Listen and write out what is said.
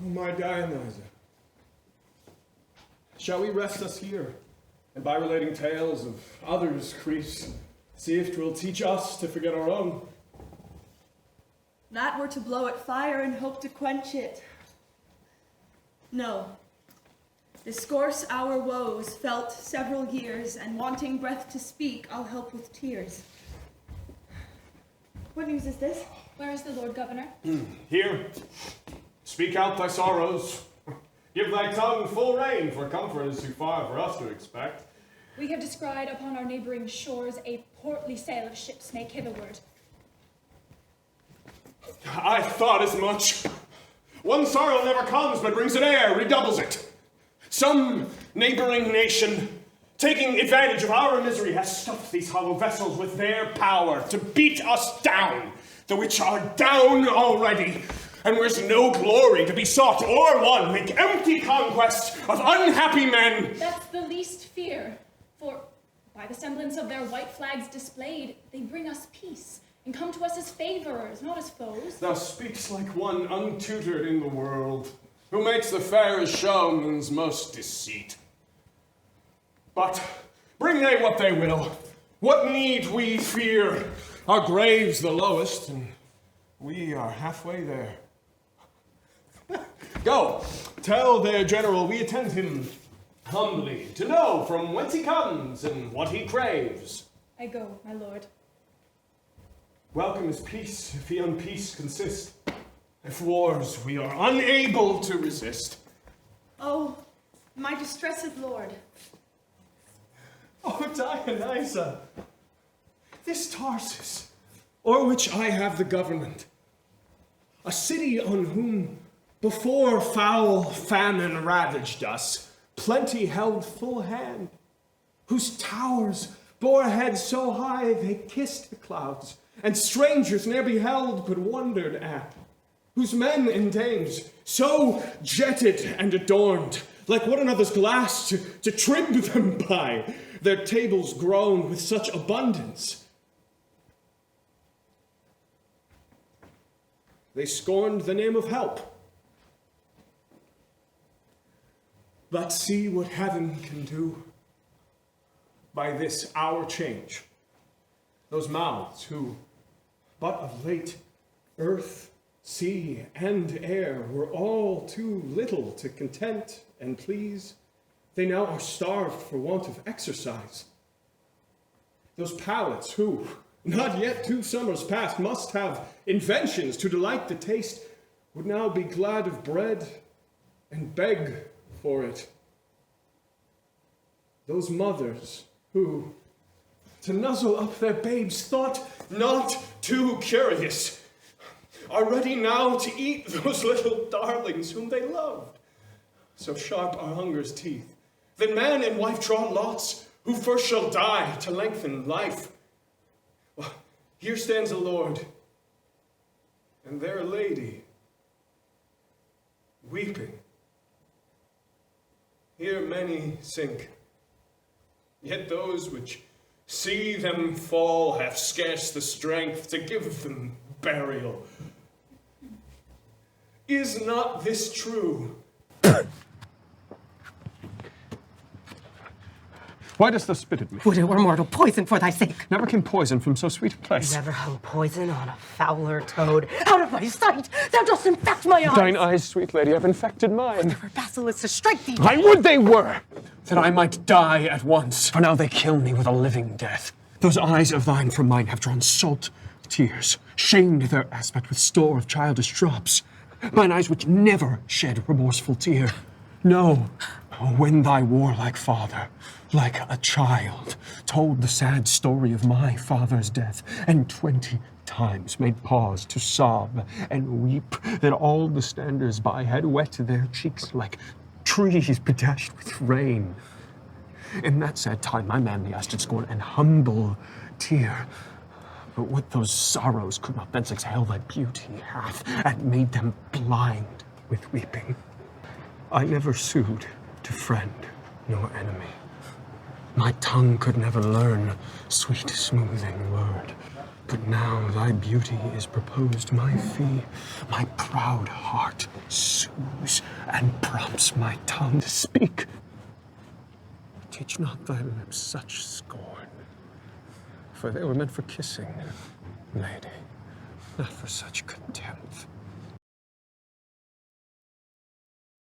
Oh, my Dionysa. Shall we rest us here, and by relating tales of others' griefs, see if 'twill teach us to forget our own? That were to blow at fire and hope to quench it. No. Discourse our woes, felt several years, and wanting breath to speak, I'll help with tears. What news is this? Where is the Lord Governor? Here. Speak out thy sorrows. Give thy tongue full rein, for comfort is too far for us to expect. We have descried upon our neighboring shores a portly sail of ships make hitherward. I thought as much. One sorrow never comes, but brings an heir, redoubles it. Some neighboring nation, taking advantage of our misery, has stuffed these hollow vessels with their power to beat us down, the which are down already. And where's no glory to be sought or won, make empty conquest of unhappy men. That's the least fear, for by the semblance of their white flags displayed, they bring us peace, and come to us as favorers, not as foes. Thou speaks like one untutored in the world, who makes the fairest show means most deceit. But bring they what they will, what need we fear? Our grave's the lowest, and we are halfway there. Go, tell their general we attend him humbly, to know from whence he comes and what he craves. I go, my lord. Welcome is peace, if he on peace consist. If wars we are unable to resist. Oh, my distressed lord. Oh, Dionysa, this Tarsus, o'er which I have the government, a city on whom before foul famine ravaged us, plenty held full hand, whose towers bore heads so high they kissed the clouds, and strangers ne'er beheld but wondered at, whose men and dames so jetted and adorned, like one another's glass to trim them by, their tables grown with such abundance. They scorned the name of help. But see what heaven can do by this our change. Those mouths who, but of late, earth, sea, and air were all too little to content and please, they now are starved for want of exercise. Those palates who, not yet 2 summers past, must have inventions to delight the taste, would now be glad of bread and beg for it. Those mothers who, to nuzzle up their babes, thought not too curious, are ready now to eat those little darlings whom they loved. So sharp are hunger's teeth, that man and wife draw lots, who first shall die to lengthen life. Well, here stands a lord, and there a lady, weeping. Here many sink, yet those which see them fall have scarce the strength to give them burial. Is not this true? Why dost thou spit at me? Would it were mortal poison for thy sake. Never came poison from so sweet a place. Never hung poison on a fouler toad. Out of my sight! Thou dost infect my eyes! Thine eyes, sweet lady, have infected mine. For basilisks to strike thee! I would they were, that I might die at once. For now they kill me with a living death. Those eyes of thine from mine have drawn salt tears, shamed their aspect with store of childish drops. Mine eyes which never shed remorseful tear. No, when thy warlike father, like a child, told the sad story of my father's death, and 20 times made pause to sob and weep, that all the standers by had wet their cheeks like trees bedashed with rain. In that sad time my manly eyes did scorn an humble tear, but with those sorrows could not thence exhale thy beauty hath, and made them blind with weeping. I never sued to friend nor enemy. My tongue could never learn sweet smoothing word. But now thy beauty is proposed my fee. My proud heart sues and prompts my tongue to speak. Teach not thy lips such scorn, for they were meant for kissing, lady, not for such contempt.